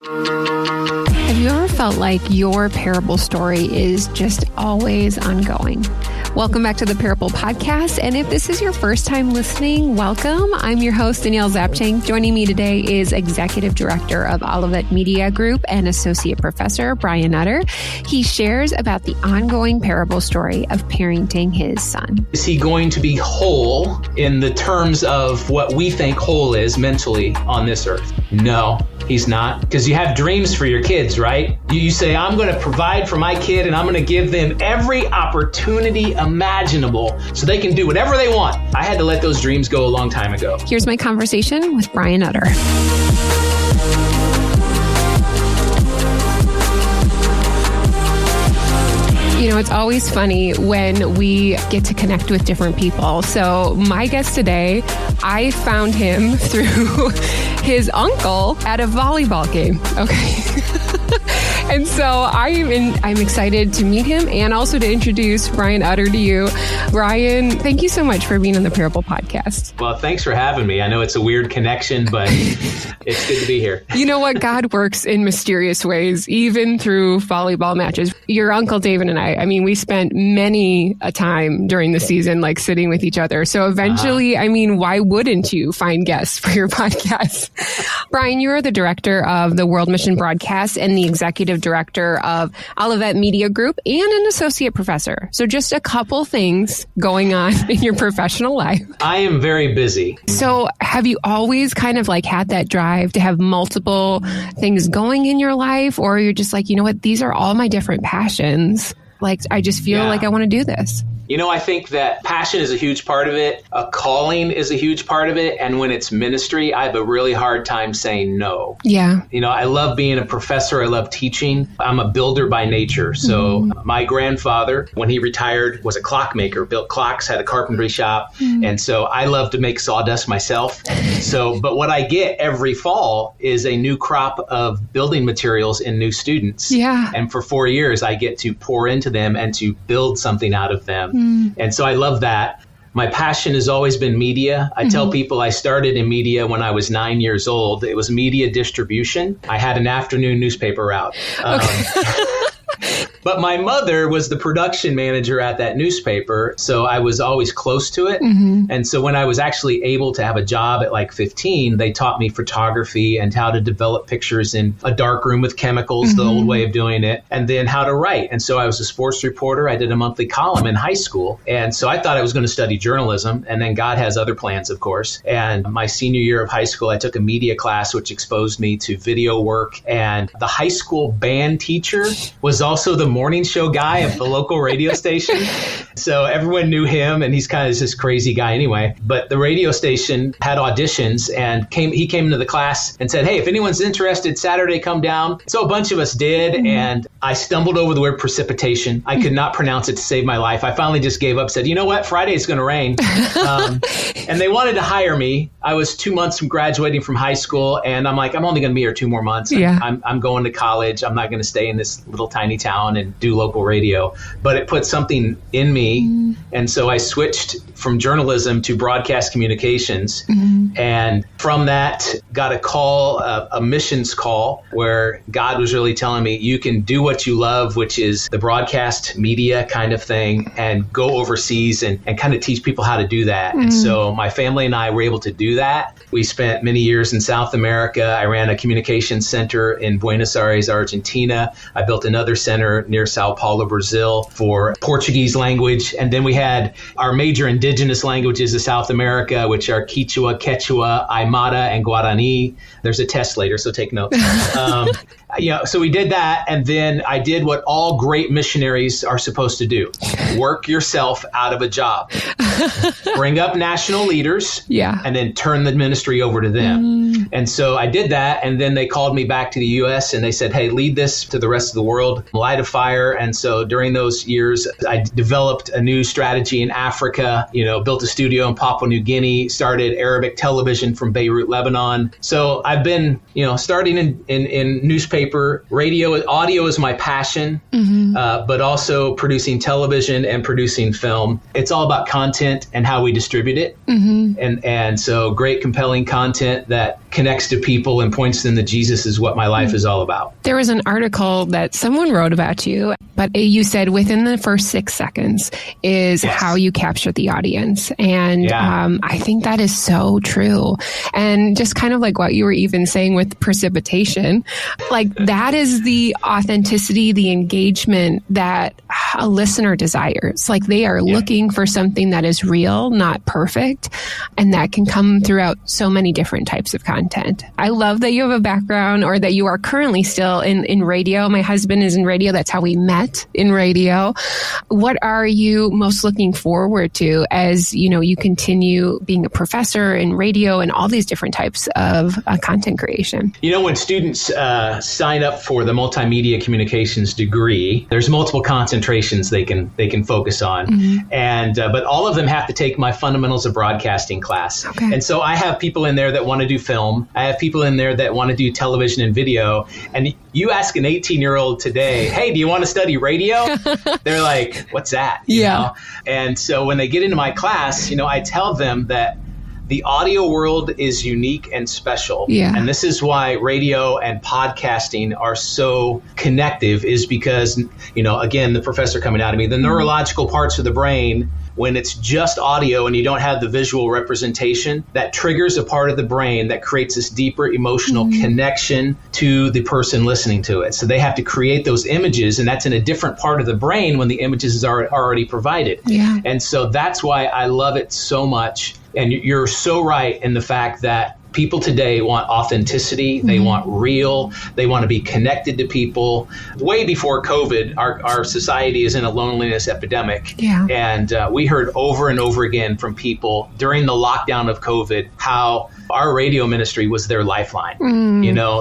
Have you ever felt like your parable story is just always ongoing? Welcome back to the Parable Podcast. And if this is your first time listening, welcome. I'm your host, Danielle Zapchenk. Joining me today is Executive Director of Olivet Media Group and Associate Professor Brian Nutter. He shares about the ongoing parable story of parenting his son. Is he going to be whole in the terms of what we think whole is mentally on this earth? No, he's not. Because you have dreams for your kids, right? You say, I'm going to provide for my kid and I'm going to give them every opportunity imaginable so they can do whatever they want. I had to let those dreams go a long time ago. Here's my conversation with Brian Nutter. You know, it's always funny when we get to connect with different people. So my guest today, I found him through his uncle at a volleyball game. Okay. And so I'm excited to meet him and also to introduce Brian Nutter to you. Brian, thank you so much for being on the Parable Podcast. Well, thanks for having me. I know it's a weird connection, but it's good to be here. You know what? God works in mysterious ways, even through volleyball matches. Your Uncle David and I mean, we spent many a time during the season, like sitting with each other. So eventually, I mean, why wouldn't you find guests for your podcast? Brian, you are the director of the World Mission Broadcast and the executive director of Olivet Media Group and an associate professor. So just a couple things going on in your professional life. I am very busy. So have you always kind of like had that drive to have multiple things going in your life? Or you're just like, you know what, these are all my different passions. Like, I just feel like I want to do this. You know, I think that passion is a huge part of it. A calling is a huge part of it. And when it's ministry, I have a really hard time saying no. Yeah. You know, I love being a professor. I love teaching. I'm a builder by nature. So my grandfather, when he retired, was a clockmaker, built clocks, had a carpentry shop. And so I love to make sawdust myself. But what I get every fall is a new crop of building materials in new students. Yeah. And for 4 years, I get to pour into them and to build something out of them. And so I love that. My passion has always been media. I tell people I started in media when I was 9 years old. It was media distribution. I had an afternoon newspaper route. But my mother was the production manager at that newspaper, so I was always close to it. And so when I was actually able to have a job at like 15, they taught me photography and how to develop pictures in a dark room with chemicals, the old way of doing it, and then how to write. And so I was a sports reporter. I did a monthly column in high school. And so I thought I was going to study journalism. And then God has other plans, of course. And my senior year of high school, I took a media class, which exposed me to video work. And the high school band teacher was also the morning show guy of the local radio station. So everyone knew him, and he's kind of this crazy guy anyway. But the radio station had auditions, and he came into the class and said, hey, if anyone's interested, Saturday, come down. So a bunch of us did, and I stumbled over the word precipitation. I could not pronounce it to save my life. I finally just gave up, said, you know what, Friday is going to rain. And they wanted to hire me. I was 2 months from graduating from high school, and I'm like, I'm only going to be here 2 more months. Yeah. I'm going to college. I'm not going to stay in this little tiny town and do local radio. But it put something in me. And so I switched from journalism to broadcast communications. And from that, got a call, a missions call, where God was really telling me, you can do what you love, which is the broadcast media kind of thing, and go overseas and kind of teach people how to do that. And so my family and I were able to do that. We spent many years in South America. I ran a communications center in Buenos Aires, Argentina. I built another center near Sao Paulo, Brazil, for Portuguese language. And then we had our major indigenous languages of South America, which are Quechua, Quechua, Aymara, and Guarani. There's a test later, so take notes. So we did that. And then I did what all great missionaries are supposed to do. Work yourself out of a job. Bring up national leaders. And then turn the ministry over to them. And so I did that. And then they called me back to the U.S. and they said, hey, lead this to the rest of the world. Light a fire. And so during those years, I developed a new strategy in Africa, built a studio in Papua New Guinea, started Arabic television from Beirut, Lebanon. So I've been, starting in newspaper, radio, audio is my passion, but also producing television and producing film. It's all about content and how we distribute it. And so great, compelling content that connects to people and points them to Jesus is what my life is all about. There was an article that someone wrote about you, but you said within the first 6 seconds is how you capture the audience. And I think that is so true. And just kind of like what you were even saying with precipitation, like that is the authenticity, the engagement that a listener desires. Like they are looking for something that is real, not perfect. And that can come throughout so many different types of content. I love that you have a background, or that you are currently still in radio. My husband is in radio. That's how we met, in radio. What are you most looking forward to as, you continue being a professor in radio and all these different types of content creation? When students sign up for the multimedia communications degree, there's multiple concentrations they can focus on. And but all of them have to take my Fundamentals of Broadcasting class. Okay. And so I have people in there that want to do film. I have people in there that want to do television and video. And you ask an 18-year-old today, hey, do you want to study radio? They're like, what's that? You know? And so when they get into my class, I tell them that the audio world is unique and special. And this is why radio and podcasting are so connective, is because, again, the professor coming out of me, the neurological parts of the brain, when it's just audio and you don't have the visual representation, that triggers a part of the brain that creates this deeper emotional connection to the person listening to it. So they have to create those images, and that's in a different part of the brain when the images are already provided. And so that's why I love it so much. And you're so right in the fact that people today want authenticity. They want real. They want to be connected to people. Way before COVID, our society is in a loneliness epidemic. And we heard over and over again from people during the lockdown of COVID how our radio ministry was their lifeline.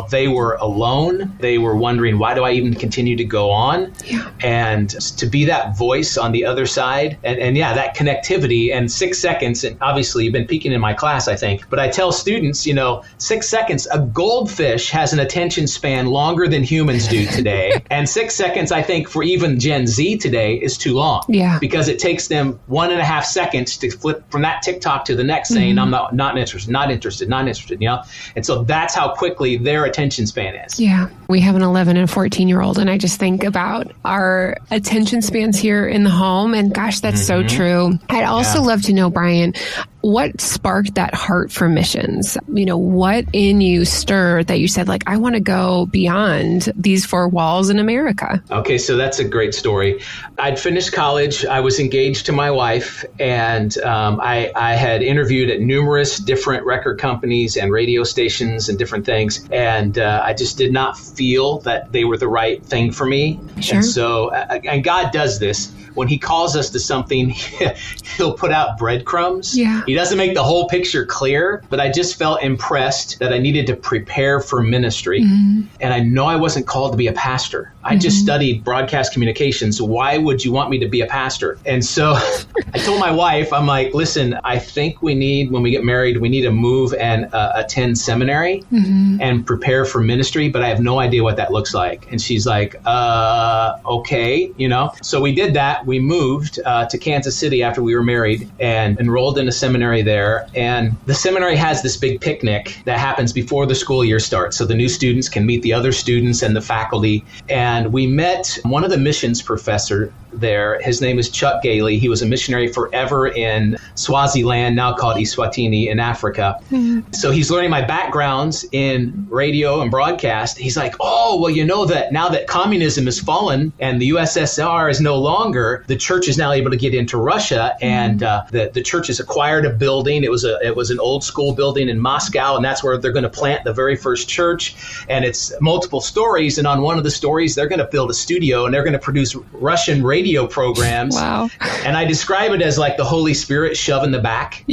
They were alone. They were wondering, why do I even continue to go on? And to be that voice on the other side, and that connectivity, and 6 seconds, and obviously you've been peeking in my class, I think, but I tell students, 6 seconds, a goldfish has an attention span longer than humans do today. And 6 seconds, I think, for even Gen Z today is too long. Because it takes them 1.5 seconds to flip from that TikTok to the next saying, I'm not interested. And so that's how quickly their attention span is. We have an 11 and 14-year-old, and I just think about our attention spans here in the home, and gosh, that's so true. I'd also love to know, Brian, what sparked that heart for missions? What in you stirred that you said, like, I want to go beyond these four walls in America? Okay, so that's a great story. I'd finished college. I was engaged to my wife, and I had interviewed at numerous different record companies and radio stations and different things. And I just did not feel that they were the right thing for me. And so, and God does this. When he calls us to something, he'll put out breadcrumbs. He doesn't make the whole picture clear, but I just felt impressed that I needed to prepare for ministry. And I know I wasn't called to be a pastor. I just studied broadcast communications. Why would you want me to be a pastor? And so I told my wife, I'm like, listen, I think we need, when we get married, we need to move and attend seminary and prepare for ministry, but I have no idea what that looks like. And she's like, okay, So we did that. We moved to Kansas City after we were married and enrolled in a seminary there. And the seminary has this big picnic that happens before the school year starts. So the new students can meet the other students and the faculty. And we met one of the missions professor there. His name is Chuck Gailey. He was a missionary forever in Swaziland, now called Eswatini in Africa. So he's learning my backgrounds in radio and broadcast. He's like, oh, well, that now that communism has fallen and the USSR is no longer, the church is now able to get into Russia, and the church has acquired a building. It was an old school building in Moscow, and that's where they're going to plant the very first church. And it's multiple stories, and on one of the stories, they're going to build a studio, and they're going to produce Russian radio programs. Wow. And I describe it as like the Holy Spirit shoving the back.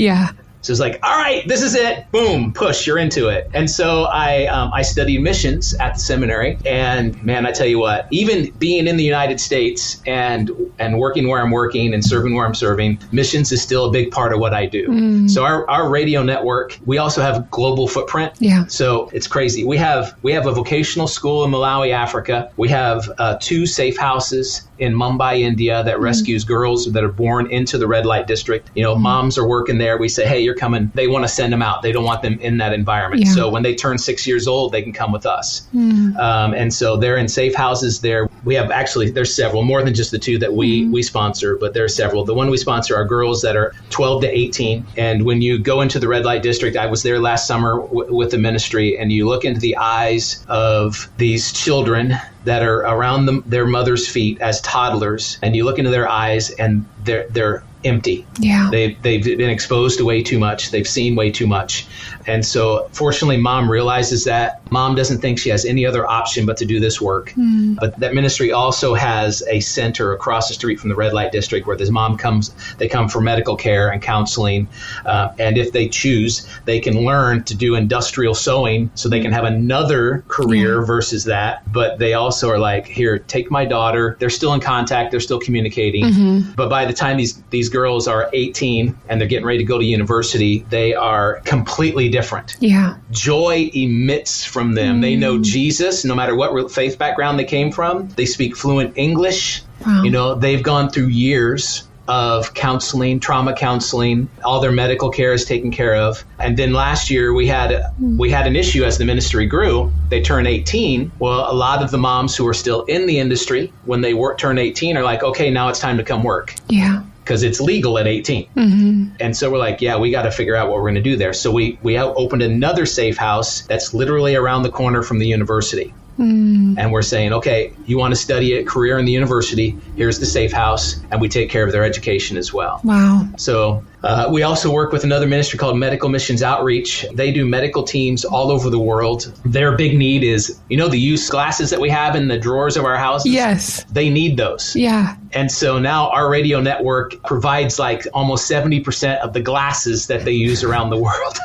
So it's like, all right, this is it. Boom, push, you're into it. And so I studied missions at the seminary. And man, I tell you what, even being in the United States and working where I'm working and serving where I'm serving, missions is still a big part of what I do. So our radio network, we also have a global footprint. So it's crazy. We have a vocational school in Malawi, Africa. We have 2 safe houses in Mumbai, India, that rescues girls that are born into the red light district. Moms are working there. We say, hey, you're coming. They want to send them out. They don't want them in that environment. Yeah. So when they turn 6 years old, they can come with us. And so they're in safe houses there. We have there's several, more than just the two that we sponsor, but there are several. The one we sponsor are girls that are 12 to 18. And when you go into the red light district, I was there last summer with the ministry, and you look into the eyes of these children that are around their mother's feet as toddlers, and you look into their eyes and they're empty. Yeah. They've been exposed to way too much. They've seen way too much. And so fortunately, mom realizes that. Mom doesn't think she has any other option but to do this work. But that ministry also has a center across the street from the red light district where this mom comes. They come for medical care and counseling. And if they choose, they can learn to do industrial sewing so they can have another career versus that. But they also are like, here, take my daughter. They're still in contact. They're still communicating. But by the time these girls are 18 and they're getting ready to go to university, they are completely different. Yeah. Joy emits from them. They know Jesus, no matter what faith background they came from. They speak fluent English. Wow. You know, they've gone through years of counseling, trauma counseling. All their medical care is taken care of. And then last year we had an issue as the ministry grew. They turned 18. Well, a lot of the moms who are still in the industry when they turn 18 are like, okay, now it's time to come work. Yeah. Because it's legal at 18. And so we're like, yeah, we got to figure out what we're going to do there. So we opened another safe house that's literally around the corner from the university. And we're saying, okay, you want to study a career in the university, here's the safe house, and we take care of their education as well. Wow. So we also work with another ministry called Medical Missions Outreach. They do medical teams all over the world. Their big need is, you know, the used glasses that we have in the drawers of our houses? Yes. They need those. Yeah. And so now our radio network provides like almost 70% of the glasses that they use around the world.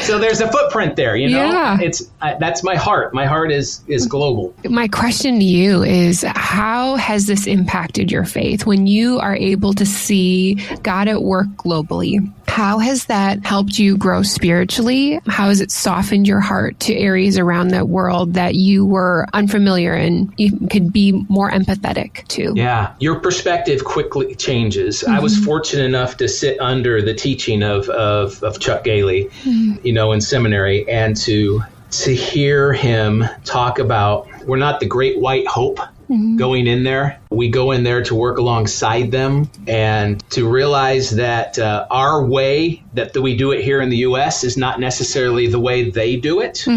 So there's a footprint there, you know? Yeah. That's my heart. My heart is global. My question to you is, how has this impacted your faith when you are able to see God at work globally? How has that helped you grow spiritually? How has it softened your heart to areas around that world that you were unfamiliar and you could be more empathetic to? Yeah, your perspective quickly changes. I was fortunate enough to sit under the teaching of Chuck Gailey, you know, in seminary, and to hear him talk about, we're not the great white hope going in there. We go in there to work alongside them and to realize that our way that we do it here in the U.S. is not necessarily the way they do it.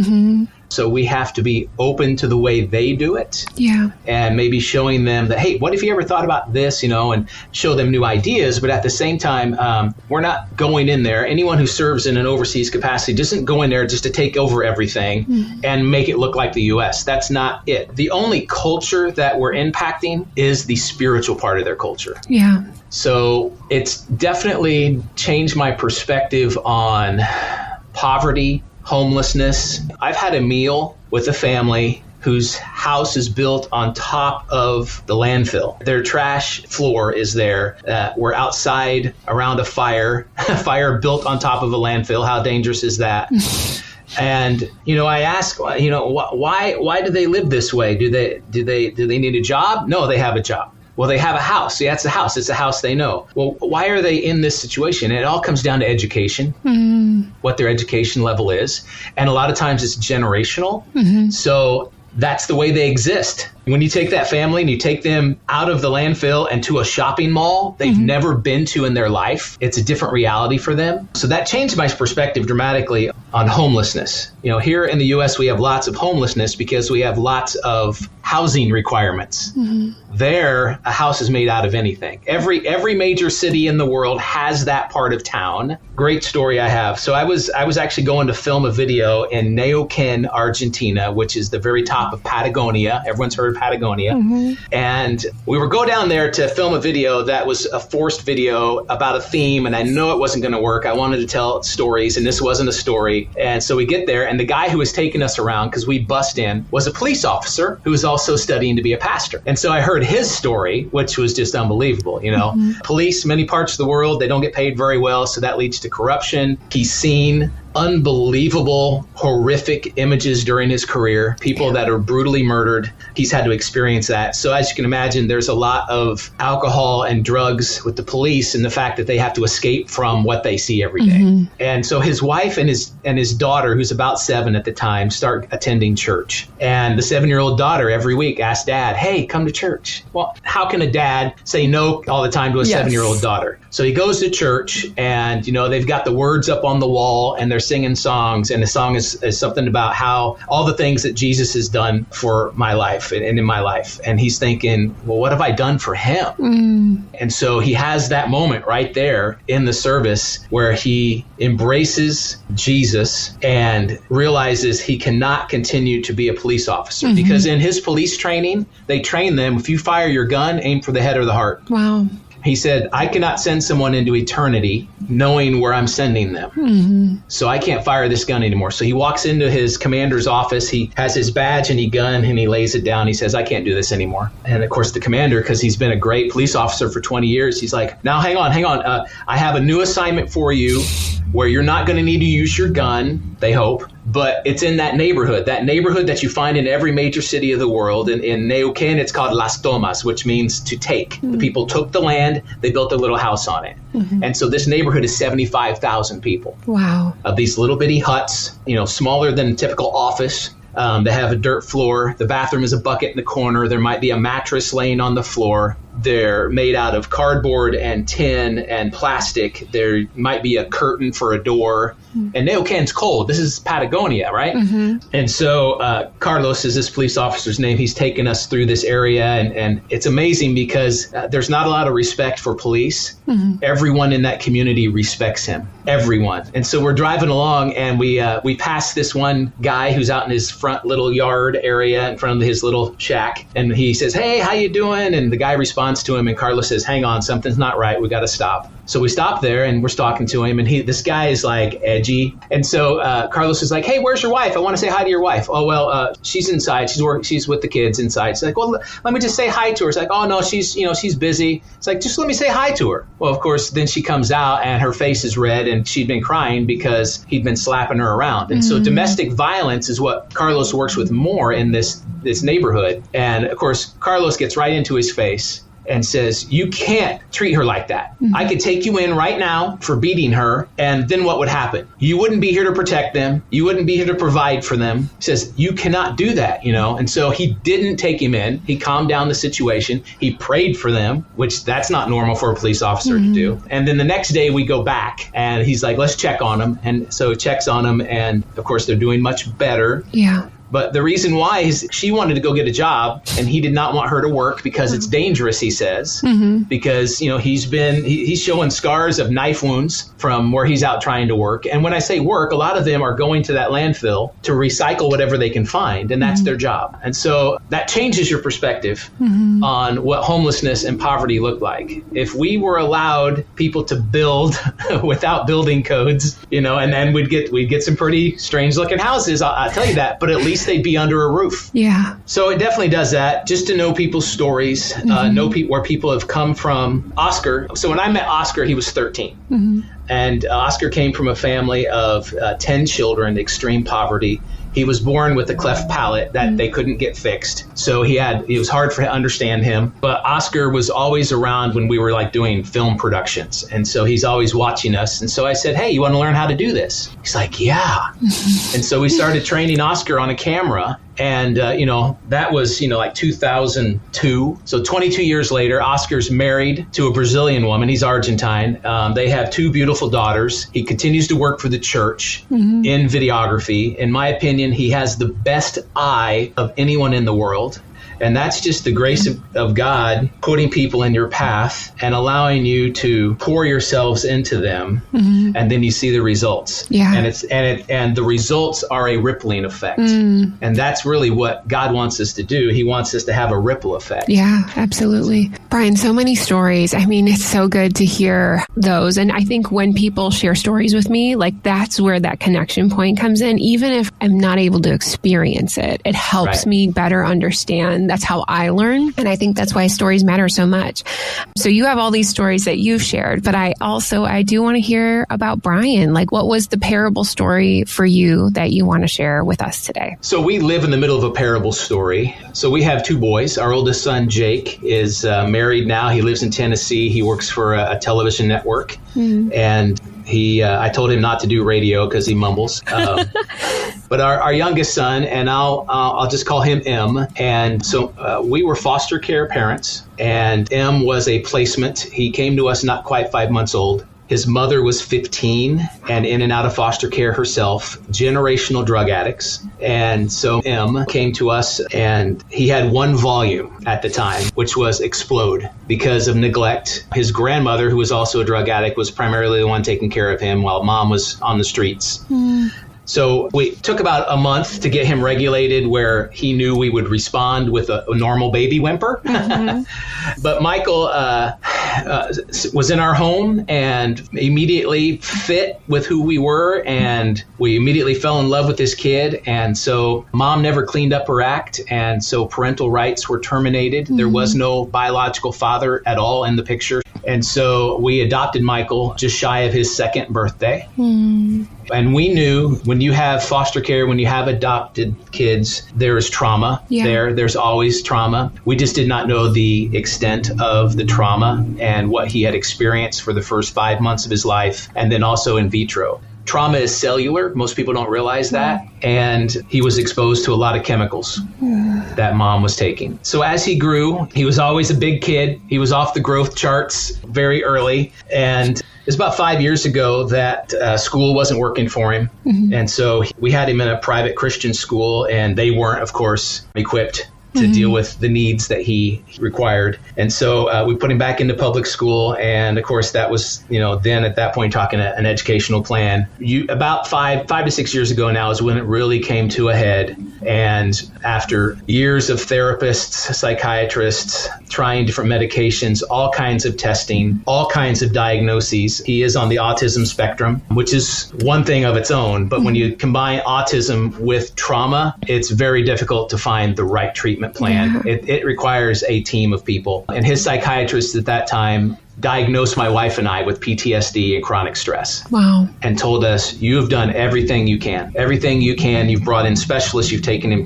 So we have to be open to the way they do it. Yeah. And maybe showing them that, hey, what if you ever thought about this, you know, and show them new ideas. But at the same time, we're not going in there. Anyone who serves in an overseas capacity doesn't go in there just to take over everything and make it look like the U.S. That's not it. The only culture that we're impacting is the spiritual part of their culture. Yeah. So it's definitely changed my perspective on poverty, homelessness. I've had a meal with a family whose house is built on top of the landfill. Their trash floor is there. We're outside around a fire built on top of a landfill. How dangerous is that? And, you know, I ask, you know, why do they live this way? Do they need a job? No, they have a job. Well, they have a house. Yeah, it's a house. It's a house they know. Well, why are they in this situation? And it all comes down to education, what their education level is. And a lot of times it's generational. So that's the way they exist. When you take that family and you take them out of the landfill and to a shopping mall they've never been to in their life, it's a different reality for them. So that changed my perspective dramatically on homelessness. You know, here in the U.S. we have lots of homelessness because we have lots of housing requirements. There, a house is made out of anything. Every major city in the world has that part of town. Great story I have. So I was actually going to film a video in Neuquén, Argentina, which is the very top of Patagonia. Everyone's heard of Patagonia. And we were go down there to film a video that was a forced video about a theme, and I know it wasn't going to work. I wanted to tell stories, and this wasn't a story. And so we get there, and the guy who was taking us around, because we bussed in, was a police officer who was also studying to be a pastor. And so I heard his story, which was just unbelievable. You know, police, many parts of the world, they don't get paid very well, so that leads to corruption. He's seen unbelievable, horrific images during his career, people that are brutally murdered. He's had to experience that. So as you can imagine, there's a lot of alcohol and drugs with the police and the fact that they have to escape from what they see every day. And so his wife and his daughter, who's about 7 at the time, start attending church. And the 7-year-old daughter every week asks Dad, hey, come to church. Well, how can a dad say no all the time to a 7-year-old daughter? So he goes to church and, they've got the words up on the wall and they're singing songs. And the song is something about how all the things that Jesus has done for my life and in my life. And he's thinking, well, what have I done for him? And so he has that moment right there in the service where he embraces Jesus and realizes he cannot continue to be a police officer because in his police training, they train them, if you fire your gun, aim for the head or the heart. Wow. He said, I cannot send someone into eternity knowing where I'm sending them. So I can't fire this gun anymore. So he walks into his commander's office. He has his badge and gun and he lays it down. He says, I can't do this anymore. And of course, the commander, because he's been a great police officer for 20 years, he's like, now, hang on. I have a new assignment for you where you're not going to need to use your gun, they hope. But it's in that neighborhood that you find in every major city of the world. In Neuquén, it's called Las Tomas, which means to take. The people took the land, they built a little house on it. And so this neighborhood is 75,000 people. Wow. Of these little bitty huts, smaller than a typical office. They have a dirt floor. The bathroom is a bucket in the corner. There might be a mattress laying on the floor. They're made out of cardboard and tin and plastic. There might be a curtain for a door. And Neuquén's cold. This is Patagonia, right? And so Carlos is this police officer's name. He's taken us through this area. And it's amazing because there's not a lot of respect for police. Everyone in that community respects him. Everyone. And so we're driving along and we pass this one guy who's out in his front little yard area in front of his little shack. And he says, hey, how you doing? And the guy responds to him and Carlos says, hang on, something's not right. We got to stop. So we stop there and we're talking to him and this guy is like edgy. And so Carlos is like, hey, where's your wife? I want to say hi to your wife. Oh, well, she's inside. She's with the kids inside. She's like, well, let me just say hi to her. It's like, oh, no, she's busy. It's like, just let me say hi to her. Well, of course, then she comes out and her face is red and she'd been crying because he'd been slapping her around. And so domestic violence is what Carlos works with more in this neighborhood. And of course, Carlos gets right into his face and says, you can't treat her like that. I could take you in right now for beating her, and then what would happen? You wouldn't be here to protect them. You wouldn't be here to provide for them. He says, you cannot do that, And so he didn't take him in. He calmed down the situation. He prayed for them, which that's not normal for a police officer to do. And then the next day we go back, and he's like, let's check on them. And so he checks on them, and of course they're doing much better. Yeah. But the reason why is she wanted to go get a job and he did not want her to work because it's dangerous, he says, because, he's showing scars of knife wounds from where he's out trying to work. And when I say work, a lot of them are going to that landfill to recycle whatever they can find. And that's their job. And so that changes your perspective on what homelessness and poverty look like. If we were allowed people to build without building codes, and then we'd get some pretty strange looking houses. I'll tell you that. But at least they'd be under a roof. Yeah. So it definitely does that, just to know people's stories, know where people have come from. Oscar, so when I met Oscar, he was 13. And Oscar came from a family of 10 children, extreme poverty. He was born with a cleft palate that they couldn't get fixed. So it was hard to understand him. But Oscar was always around when we were doing film productions. And so he's always watching us. And so I said, hey, you want to learn how to do this? He's like, yeah. And so we started training Oscar on a camera. And, that was, 2002. So 22 years later, Oscar's married to a Brazilian woman. He's Argentine. They have 2 beautiful daughters. He continues to work for the church in videography. In my opinion, he has the best eye of anyone in the world. And that's just the grace of God putting people in your path and allowing you to pour yourselves into them. And then you see the results. Yeah. And the results are a rippling effect. And that's really what God wants us to do. He wants us to have a ripple effect. Yeah, absolutely. Brian, so many stories. I mean, it's so good to hear those. And I think when people share stories with me, that's where that connection point comes in. Even if I'm not able to experience it, it helps me better understand And that's how I learn. And I think that's why stories matter so much. So you have all these stories that you've shared, but I do want to hear about Brian. Like, what was the parable story for you that you want to share with us today? So we live in the middle of a parable story. So we have two boys. Our oldest son, Jake, is married now. He lives in Tennessee. He works for a television network. And I told him not to do radio because he mumbles. But our youngest son, and I'll just call him M. And so we were foster care parents, and M was a placement. He came to us not quite 5 months old. His mother was 15 and in and out of foster care herself, generational drug addicts. And so M came to us, and he had one volume at the time, which was Explode, because of neglect. His grandmother, who was also a drug addict, was primarily the one taking care of him while mom was on the streets. So we took about a month to get him regulated where he knew we would respond with a normal baby whimper. But Michael was in our home and immediately fit with who we were, and we immediately fell in love with this kid. And so mom never cleaned up her act, and so parental rights were terminated. There was no biological father at all in the picture. And so we adopted Michael just shy of his second birthday. And we knew when you have foster care, when you have adopted kids, there is trauma There's always trauma. We just did not know the extent of the trauma and what he had experienced for the first 5 months of his life, and then also in vitro. Trauma is cellular. Most people don't realize that. And he was exposed to a lot of chemicals that mom was taking. So as he grew, he was always a big kid. He was off the growth charts very early. And it was about 5 years ago that school wasn't working for him. And so we had him in a private Christian school, and they weren't, of course, equipped to deal with the needs that he required. And so we put him back into public school. And of course, that was, then at that point, talking an educational plan. About five to 6 years ago now is when it really came to a head. And after years of therapists, psychiatrists, trying different medications, all kinds of testing, all kinds of diagnoses, he is on the autism spectrum, which is one thing of its own. But when you combine autism with trauma, it's very difficult to find the right treatment plan. It requires a team of people. And his psychiatrist at that time diagnosed my wife and I with PTSD and chronic stress. Wow. And told us, you have done everything you can. Everything you can. You've brought in specialists. You've taken him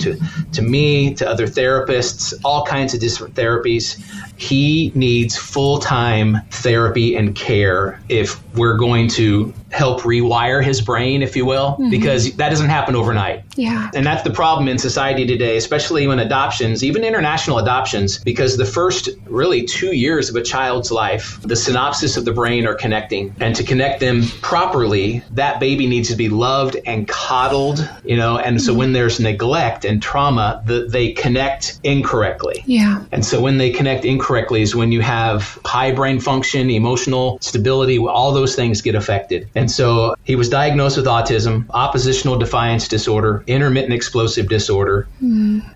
to me, to other therapists, all kinds of different therapies. He needs full-time therapy and care if we're going to help rewire his brain, if you will, because that doesn't happen overnight. Yeah. And that's the problem in society today, especially when adoptions, even international adoptions, because the first really 2 years of a child's life, the synapses of the brain are connecting. And to connect them properly, that baby needs to be loved and coddled, and so when there's neglect and trauma, they connect incorrectly. Yeah. And so when they connect incorrectly is when you have high brain function, emotional stability, all those things get affected. And so he was diagnosed with autism, oppositional defiance disorder, intermittent explosive disorder.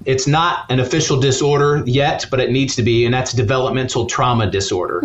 It's not an official disorder yet, but it needs to be, and that's developmental trauma disorder.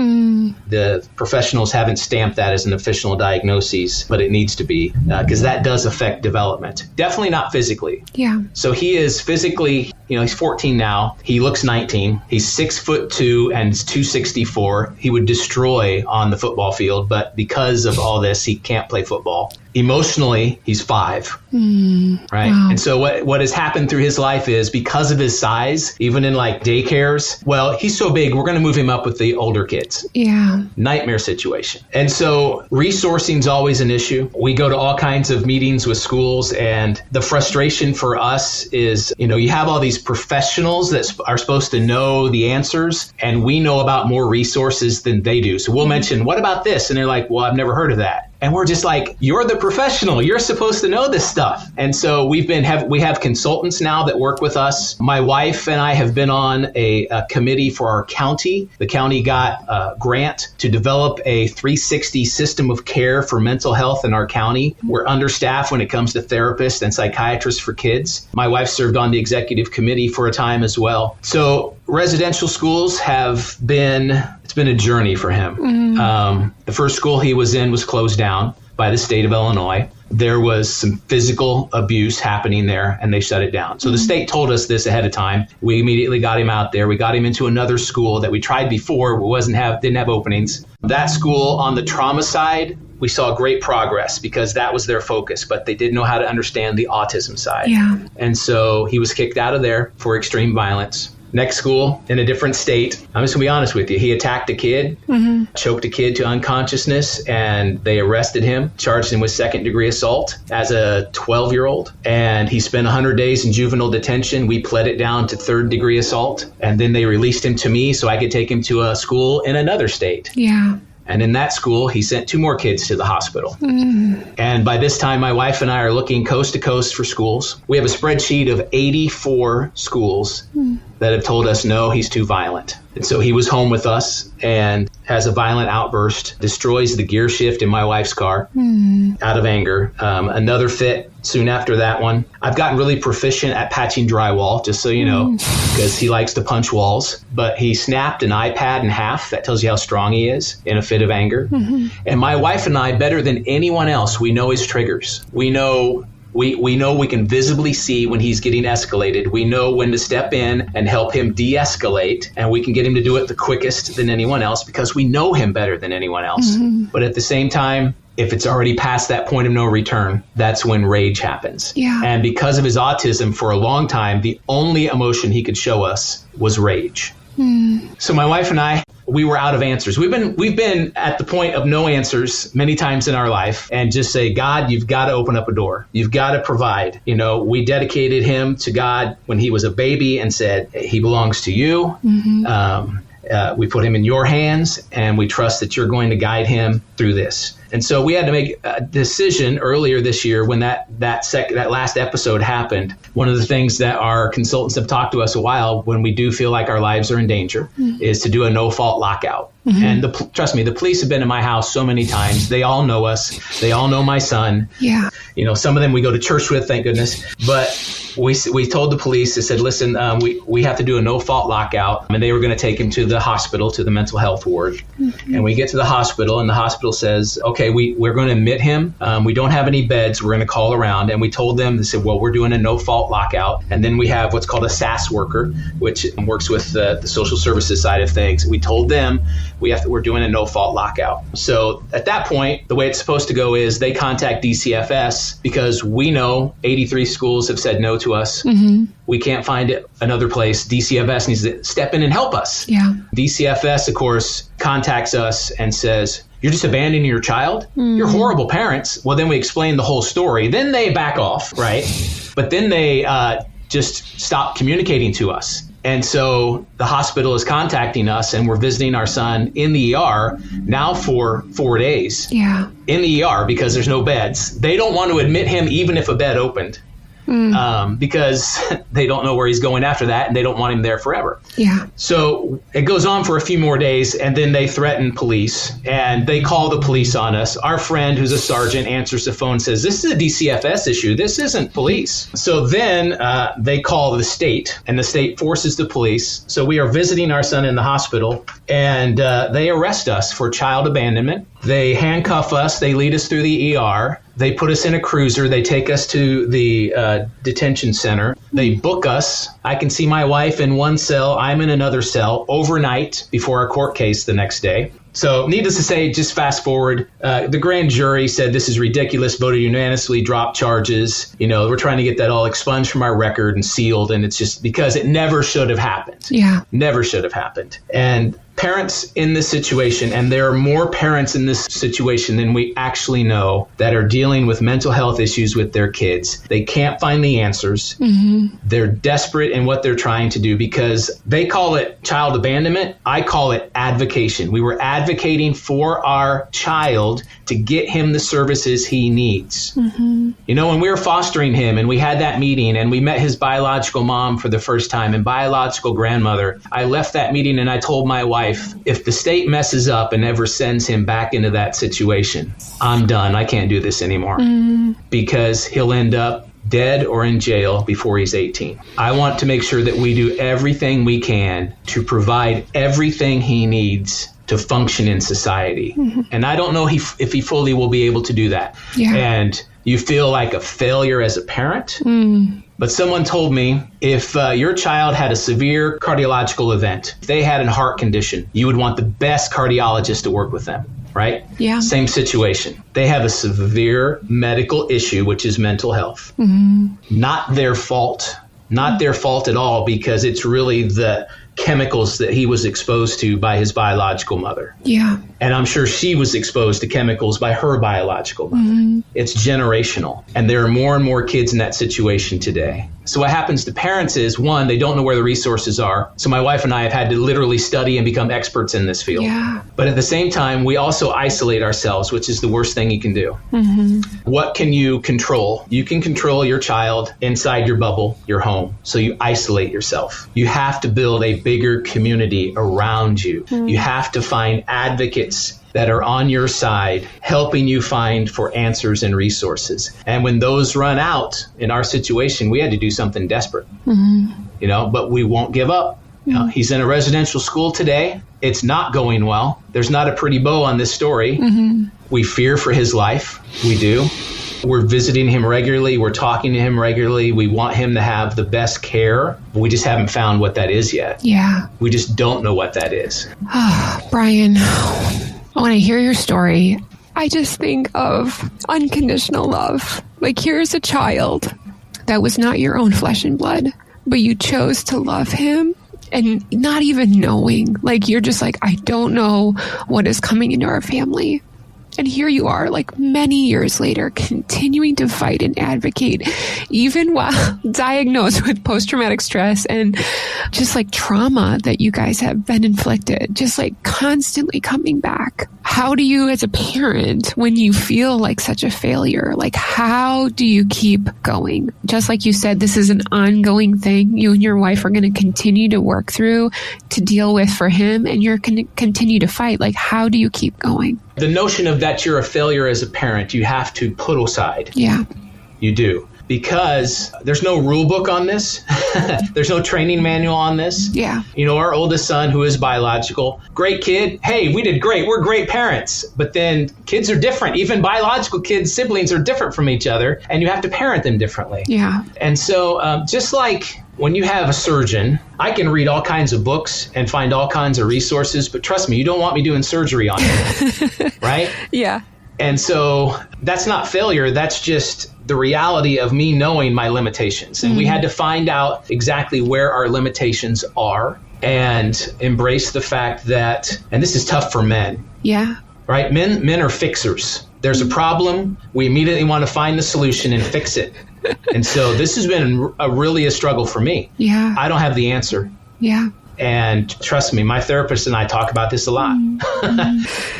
The professionals haven't stamped that as an official diagnosis, but it needs to be, because that does affect development. Definitely not physically. Yeah. So he is physically, he's 14 now. He looks 19. He's 6'2" and 264. He would destroy on the football field, but because of all this, he can't play football. Emotionally, he's 5, right? Wow. And so what has happened through his life is, because of his size, even in like daycares, well, he's so big, we're going to move him up with the older kids. Yeah. Nightmare situation. And so resourcing is always an issue. We go to all kinds of meetings with schools, and the frustration for us is, you have all these professionals that are supposed to know the answers, and we know about more resources than they do. So we'll mention, what about this? And they're like, well, I've never heard of that. And we're just like, you're the professional. You're supposed to know this stuff. And so we have consultants now that work with us. My wife and I have been on a committee for our county. The county got a grant to develop a 360 system of care for mental health in our county. We're understaffed when it comes to therapists and psychiatrists for kids. My wife served on the executive committee for a time as well. So residential schools it's been a journey for him. The first school he was in was closed down by the state of Illinois. there was some physical abuse happening there, and they shut it down. So the state told us this ahead of time. We immediately got him out there. We got him into another school that we tried before, didn't have openings. That school on the trauma side, we saw great progress because that was their focus, but they didn't know how to understand the autism side. Yeah. And so he was kicked out of there for extreme violence. Next school, in a different state, I'm just going to be honest with you. He attacked a kid, choked a kid to unconsciousness, and they arrested him, charged him with second-degree assault as a 12-year-old. And he spent 100 days in juvenile detention. We pled it down to third-degree assault. And then they released him to me so I could take him to a school in another state. Yeah. And in that school, he sent 2 more kids to the hospital. And by this time, my wife and I are looking coast to coast for schools. We have a spreadsheet of 84 schools that have told us, no, he's too violent. And so he was home with us and has a violent outburst, destroys the gear shift in my wife's car out of anger. Another fit soon after that one. I've gotten really proficient at patching drywall, just so you know, because he likes to punch walls. But he snapped an iPad in half. That tells you how strong he is in a fit of anger. And my wife and I, better than anyone else, we know his triggers. We know we can visibly see when he's getting escalated. We know when to step in and help him de-escalate, and we can get him to do it the quickest than anyone else because we know him better than anyone else. But at the same time, if it's already past that point of no return, that's when rage happens. Yeah. And because of his autism, for a long time, the only emotion he could show us was rage. So my wife and I, we were out of answers. We've been at the point of no answers many times in our life, and just say, God, you've got to open up a door. You've got to provide. You know, we dedicated him to God when he was a baby and said, he belongs to you. We put him in your hands, and we trust that you're going to guide him through this. And so we had to make a decision earlier this year when that last episode happened. One of the things that our consultants have talked to us a while when we do feel like our lives are in danger is to do a no-fault lockout. And trust me, the police have been in my house so many times. They all know us. They all know my son. Yeah. You know, some of them we go to church with, thank goodness. But we told the police, they said, listen, we have to do a no-fault lockout. And they were going to take him to the hospital, to the mental health ward. And we get to the hospital, and the hospital says, okay, we're going to admit him. We don't have any beds. We're going to call around. And we told them, they said, well, we're doing a no-fault lockout. And then we have what's called a SAS worker, which works with the social services side of things. We told them we're doing a no-fault lockout. So at that point, the way it's supposed to go is they contact DCFS because we know 83 schools have said no to us. We can't find another place. DCFS needs to step in and help us. Yeah. DCFS, of course, contacts us and says, you're just abandoning your child? You're horrible parents. Well, then we explain the whole story. Then they back off, right? But then they just stop communicating to us. And so the hospital is contacting us, and we're visiting our son in the ER now for 4 days. Yeah. In the ER because there's no beds. They don't want to admit him even if a bed opened. Because they don't know where he's going after that, and they don't want him there forever. Yeah. So it goes on for a few more days, and then they threaten police, and they call the police on us. Our friend, who's a sergeant, answers the phone and says, this is a DCFS issue. This isn't police. So then they call the state, and the state forces the police. So we are visiting our son in the hospital, and they arrest us for child abandonment. They handcuff us. They lead us through the ER. They put us in a cruiser. They take us to the detention center. They book us. I can see my wife in one cell. I'm in another cell overnight before our court case the next day. So needless to say, just fast forward, the grand jury said this is ridiculous, voted unanimously, dropped charges. You know, we're trying to get that all expunged from our record and sealed. And it's just because it never should have happened. Yeah. Never should have happened. And parents in this situation, and there are more parents in this situation than we actually know that are dealing with mental health issues with their kids. They can't find the answers. They're desperate in what they're trying to do because they call it child abandonment. I call it advocation. We were advocating for our child to get him the services he needs. You know, when we were fostering him and we had that meeting and we met his biological mom for the first time and biological grandmother, I left that meeting and I told my wife, if the state messes up and ever sends him back into that situation, I'm done. I can't do this anymore because he'll end up dead or in jail before he's 18. I want to make sure that we do everything we can to provide everything he needs to function in society. And I don't know if he fully will be able to do that. Yeah. And You feel like a failure as a parent. But someone told me if your child had a severe cardiological event, if they had a heart condition, you would want the best cardiologist to work with them, right? Yeah. Same situation. They have a severe medical issue, which is mental health. Not their fault. Not their fault at all, because it's really the chemicals that he was exposed to by his biological mother. Yeah. And I'm sure she was exposed to chemicals by her biological mother. It's generational. And there are more and more kids in that situation today. So what happens to parents is, one, they don't know where the resources are. So my wife and I have had to literally study and become experts in this field. Yeah. But at the same time, we also isolate ourselves, which is the worst thing you can do. What can you control? You can control your child inside your bubble, your home. So you isolate yourself. You have to build a bigger community around you. You have to find advocates that are on your side, helping you find for answers and resources. And when those run out, in our situation, we had to do something desperate, but we won't give up. He's in a residential school today. It's not going well. There's not a pretty bow on this story. We fear for his life. We do. We're visiting him regularly. We're talking to him regularly. We want him to have the best care. We just haven't found what that is yet. Yeah. We just don't know what that is. Brian, when I hear your story, I just think of unconditional love. Like, here's a child that was not your own flesh and blood, but you chose to love him, and not even knowing, like, you're just like, I don't know what is coming into our family. And here you are, like, many years later, continuing to fight and advocate, even while diagnosed with post-traumatic stress and just like trauma that you guys have been inflicted, just like constantly coming back. How do you, as a parent, when you feel like such a failure, like, how do you keep going? Just like you said, this is an ongoing thing you and your wife are going to continue to work through, to deal with for him, and you're going to continue to fight. Like, how do you keep going? The notion of that you're a failure as a parent, you have to put aside. Yeah. You do. Because there's no rule book on this. There's no training manual on this. Yeah. Our oldest son, who is biological, great kid. Hey, we did great. We're great parents. But then kids are different. Even biological kids, siblings are different from each other, and you have to parent them differently. Yeah. And so just like when you have a surgeon, I can read all kinds of books and find all kinds of resources, but trust me, you don't want me doing surgery on you, right? Yeah. And so that's not failure. That's just the reality of me knowing my limitations. And we had to find out exactly where our limitations are and embrace the fact that, and this is tough for men. Yeah. Right? Men are fixers. There's a problem. We immediately want to find the solution and fix it. And so this has been really a struggle for me. Yeah. I don't have the answer. Yeah. And trust me, my therapist and I talk about this a lot.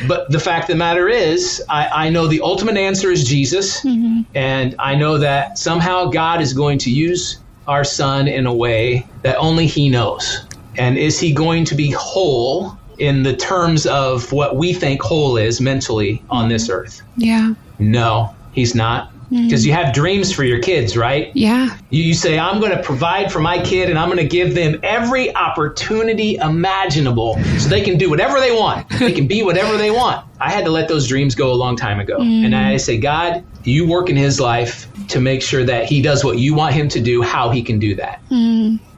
But the fact of the matter is, I know the ultimate answer is Jesus. And I know that somehow God is going to use our son in a way that only he knows. And is he going to be whole in the terms of what we think whole is mentally on this earth? Yeah. No, he's not. Because you have dreams for your kids, right? Yeah. You say, I'm going to provide for my kid and I'm going to give them every opportunity imaginable so they can do whatever they want. They can be whatever they want. I had to let those dreams go a long time ago. And I say, God, you work in his life to make sure that he does what you want him to do, how he can do that.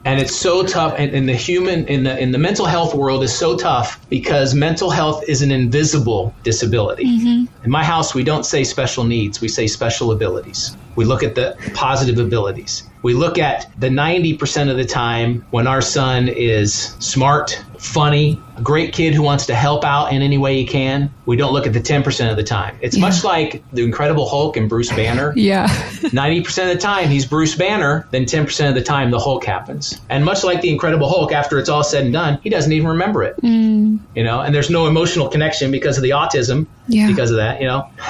And it's so tough. And in the mental health world is so tough because mental health is an invisible disability. In my house, we don't say special needs. We say special abilities. We look at the positive abilities. We look at the 90% of the time when our son is smart, funny, a great kid who wants to help out in any way he can. We don't look at the 10% of the time. It's much like the Incredible Hulk and Bruce Banner. 90% of the time he's Bruce Banner, then 10% of the time the Hulk happens. And much like the Incredible Hulk, after it's all said and done, he doesn't even remember it. And there's no emotional connection because of the autism, because of that,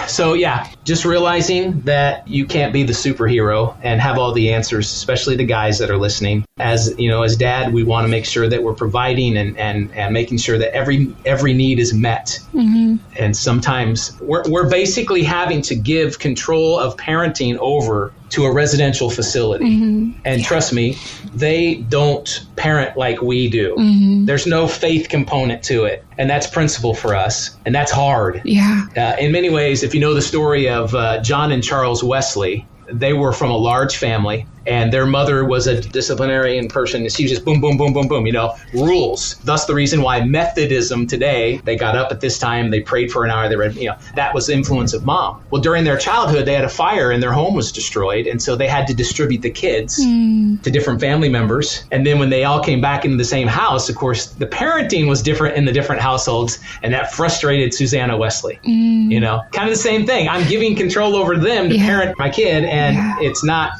So just realizing that you can't be the superhero and have all the answers, especially the guys that are listening. As dad, we want to make sure that we're providing and making sure that every need is met. And sometimes we're basically having to give control of parenting over to a residential facility. Mm-hmm. And trust me, they don't parent like we do. Mm-hmm. There's no faith component to it. And that's principle for us. And that's hard. Yeah. In many ways, if you know the story of John and Charles Wesley, they were from a large family, and their mother was a disciplinarian person. She was just boom, boom, boom, boom, boom, rules. Thus the reason why Methodism today, they got up at this time, they prayed for an hour, they read, that was the influence of mom. Well, during their childhood, they had a fire and their home was destroyed. And so they had to distribute the kids to different family members. And then when they all came back into the same house, of course, the parenting was different in the different households. And that frustrated Susanna Wesley. Kind of the same thing. I'm giving control over them to parent my kid. And it's not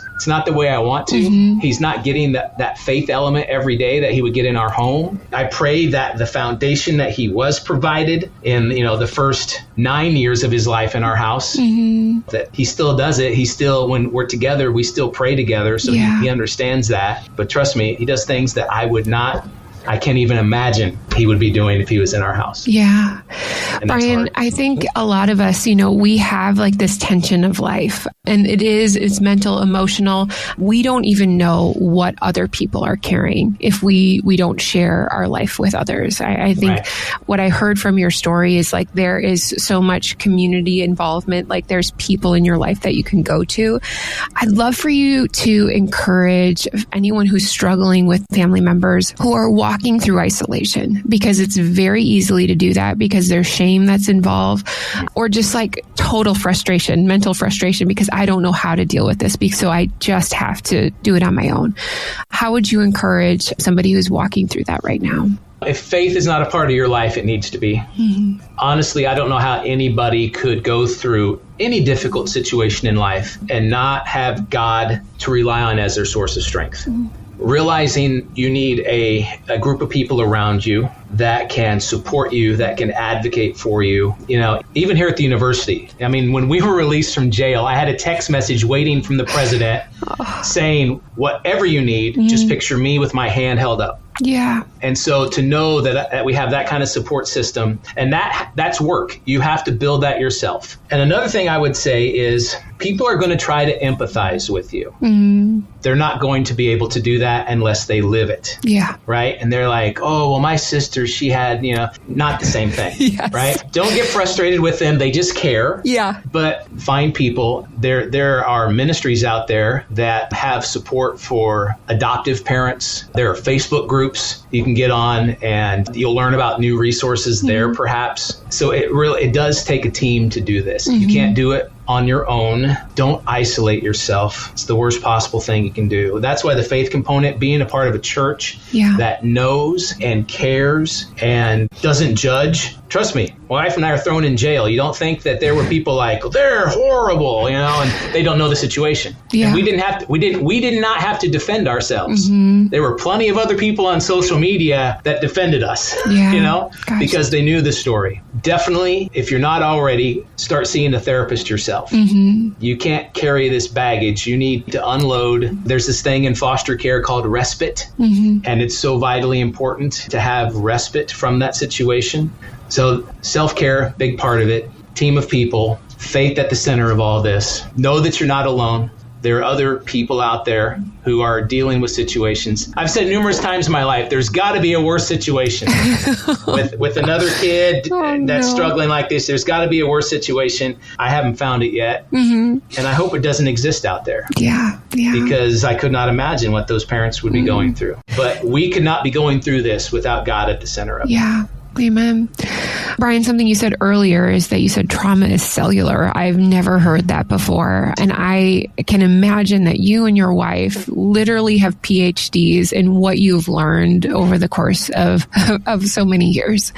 the way I want to. Mm-hmm. He's not getting that faith element every day that he would get in our home. I pray that the foundation that he was provided in, the first 9 years of his life in our house, that he still does it. He still, when we're together, we still pray together. So he understands that. But trust me, he does things that I can't even imagine he would be doing if he was in our house. Yeah. And Brian, I think a lot of us, we have like this tension of life, and it's mental, emotional. We don't even know what other people are carrying if we don't share our life with others. I think what I heard from your story is like there is so much community involvement, like there's people in your life that you can go to. I'd love for you to encourage anyone who's struggling with family members who are walking through isolation, because it's very easily to do that because there's shame that's involved, or just like total frustration, mental frustration, because I don't know how to deal with this, so I just have to do it on my own. How would you encourage somebody who's walking through that right now? If faith is not a part of your life, it needs to be. Mm-hmm. Honestly, I don't know how anybody could go through any difficult situation in life and not have God to rely on as their source of strength. Mm-hmm. Realizing you need a group of people around you that can support you, that can advocate for you. Even here at the university, when we were released from jail, I had a text message waiting from the president saying, whatever you need, just picture me with my hand held up. Yeah. And so to know that we have that kind of support system, and that's work. You have to build that yourself. And another thing I would say is people are going to try to empathize with you. Mm. They're not going to be able to do that unless they live it. Yeah. Right. And they're like, oh, well, my sister, she had, not the same thing. Yes. Right. Don't get frustrated with them. They just care. Yeah. But find people. There are ministries out there that have support for adoptive parents. There are Facebook groups you can get on, and you'll learn about new resources there, perhaps. So it does take a team to do this. Mm-hmm. You can't do it on your own. Don't isolate yourself. It's the worst possible thing you can do. That's why the faith component, being a part of a church that knows and cares and doesn't judge. Trust me, my wife and I are thrown in jail. You don't think that there were people like, they're horrible, and they don't know the situation. Yeah. And we did not have to defend ourselves. Mm-hmm. There were plenty of other people on social media that defended us, because they knew the story. Definitely, if you're not already, start seeing a therapist yourself. Mm-hmm. You can't carry this baggage. You need to unload. There's this thing in foster care called respite, and it's so vitally important to have respite from that situation. So self-care, big part of it, team of people, faith at the center of all this. Know that you're not alone. There are other people out there who are dealing with situations. I've said numerous times in my life, there's got to be a worse situation with another kid that's struggling like this. There's got to be a worse situation. I haven't found it yet. Mm-hmm. And I hope it doesn't exist out there. Yeah. Because I could not imagine what those parents would be going through. But we could not be going through this without God at the center of it. Yeah. Amen. Brian, something you said earlier is that you said trauma is cellular. I've never heard that before. And I can imagine that you and your wife literally have PhDs in what you've learned over the course of so many years.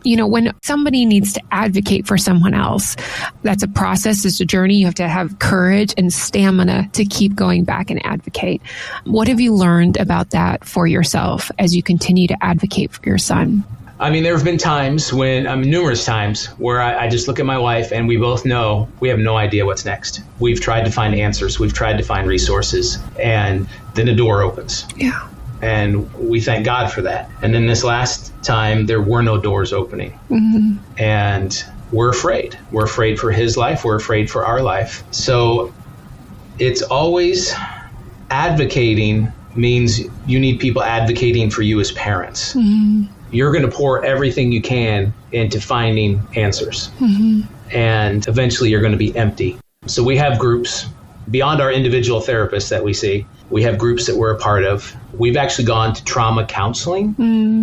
When somebody needs to advocate for someone else, that's a process, it's a journey. You have to have courage and stamina to keep going back and advocate. What have you learned about that for yourself as you continue to advocate for your son? There have been times numerous times where I just look at my wife and we both know we have no idea what's next. We've tried to find answers. We've tried to find resources, and then a door opens. Yeah. And we thank God for that. And then this last time, there were no doors opening. Mm-hmm. And we're afraid. We're afraid for his life. We're afraid for our life. So it's always advocating means you need people advocating for you as parents. Mm-hmm. You're going to pour everything you can into finding answers. Mm-hmm. And eventually you're going to be empty. So we have groups beyond our individual therapists that we see. We have groups that we're a part of. We've actually gone to trauma counseling,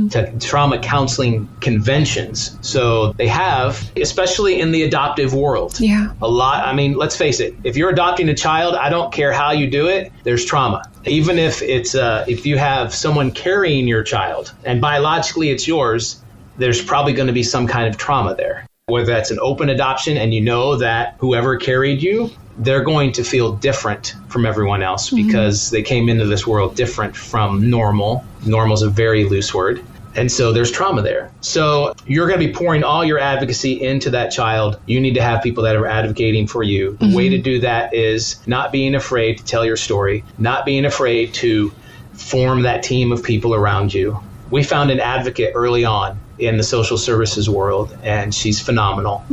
to trauma counseling conventions. So they have, especially in the adoptive world, a lot. I mean, let's face it. If you're adopting a child, I don't care how you do it, there's trauma. Even if it's if you have someone carrying your child and biologically it's yours, there's probably going to be some kind of trauma there. Whether that's an open adoption and you know that whoever carried you, they're going to feel different from everyone else because they came into this world different from normal. Normal is a very loose word. And so there's trauma there. So you're going to be pouring all your advocacy into that child. You need to have people that are advocating for you. The way to do that is not being afraid to tell your story, not being afraid to form that team of people around you. We found an advocate early on in the social services world, and she's phenomenal.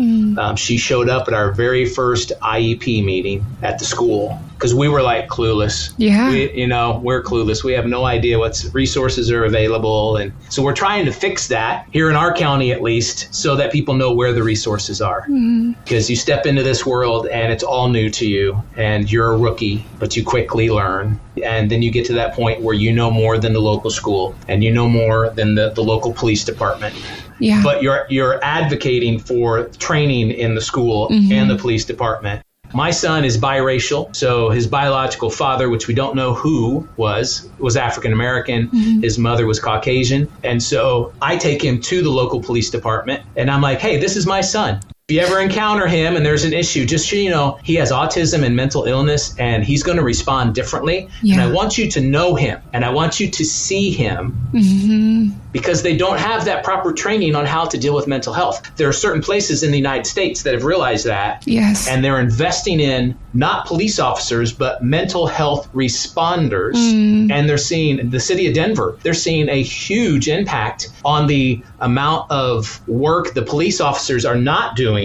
She showed up at our very first IEP meeting at the school because we were like clueless. We're clueless. We have no idea what resources are available. And so we're trying to fix that here in our county, at least, so that people know where the resources are. Because you step into this world and it's all new to you and you're a rookie, but you quickly learn. And then you get to that point where you know more than the local school and you know more than the local police department. But you're advocating for training in the school and the police department. My son is biracial, so his biological father, which we don't know who was African American. His mother was Caucasian. And so I take him to the local police department and I'm like, hey, this is my son. If you ever encounter him and there's an issue, just so you know, he has autism and mental illness and he's going to respond differently. And I want you to know him and I want you to see him because they don't have that proper training on how to deal with mental health. There are certain places in the United States that have realized that. And they're investing in not police officers, but mental health responders. And they're seeing the city of Denver, they're seeing a huge impact on the amount of work the police officers are not doing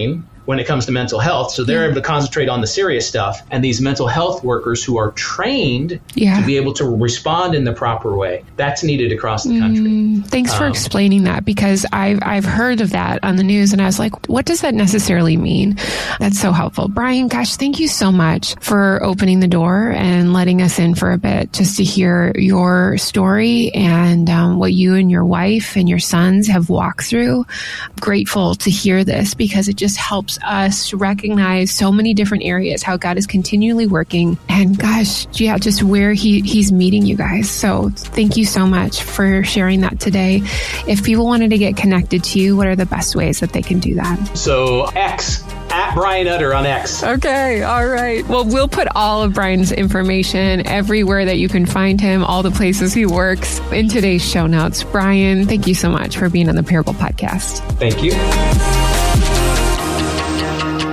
when it comes to mental health. So they're able to concentrate on the serious stuff. And these mental health workers who are trained to be able to respond in the proper way, that's needed across the country. Thanks for explaining that, because I've heard of that on the news and I was like, what does that necessarily mean? That's so helpful. Brian, gosh, thank you so much for opening the door and letting us in for a bit just to hear your story and what you and your wife and your sons have walked through. I'm grateful to hear this because it just helps us recognize so many different areas, how God is continually working, and gosh, just where he's meeting you guys. So thank you so much for sharing that today. If people wanted to get connected to you, what are the best ways that they can do that? So X, at Brian Utter on X. Okay. All right. Well, we'll put all of Brian's information everywhere that you can find him, all the places he works, in today's show notes. Brian, thank you so much for being on the Parable Podcast. Thank you.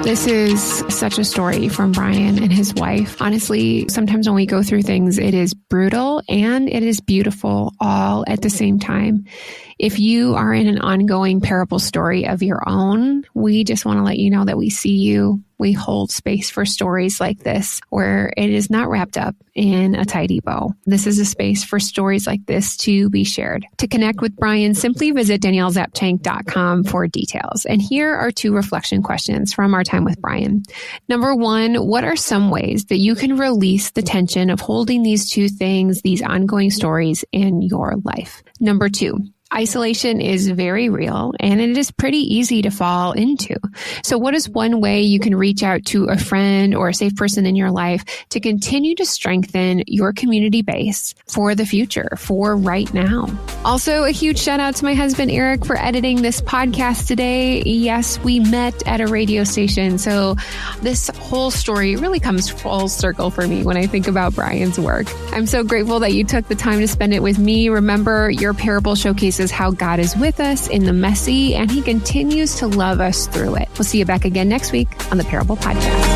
This is such a story from Brian and his wife. Honestly, sometimes when we go through things, it is brutal and it is beautiful all at the same time. If you are in an ongoing parable story of your own, we just want to let you know that we see you. We hold space for stories like this where it is not wrapped up in a tidy bow. This is a space for stories like this to be shared. To connect with Brian, simply visit daniellezapchenk.com for details. And here are 2 reflection questions from our time with Brian. Number 1, what are some ways that you can release the tension of holding these 2 things, these ongoing stories in your life? Number 2, isolation is very real and it is pretty easy to fall into. So what is one way you can reach out to a friend or a safe person in your life to continue to strengthen your community base for the future, for right now? Also, a huge shout out to my husband, Eric, for editing this podcast today. Yes, we met at a radio station. So this whole story really comes full circle for me when I think about Brian's work. I'm so grateful that you took the time to spend it with me. Remember, your parable showcases how God is with us in the messy and he continues to love us through it. We'll see you back again next week on the Parable Podcast.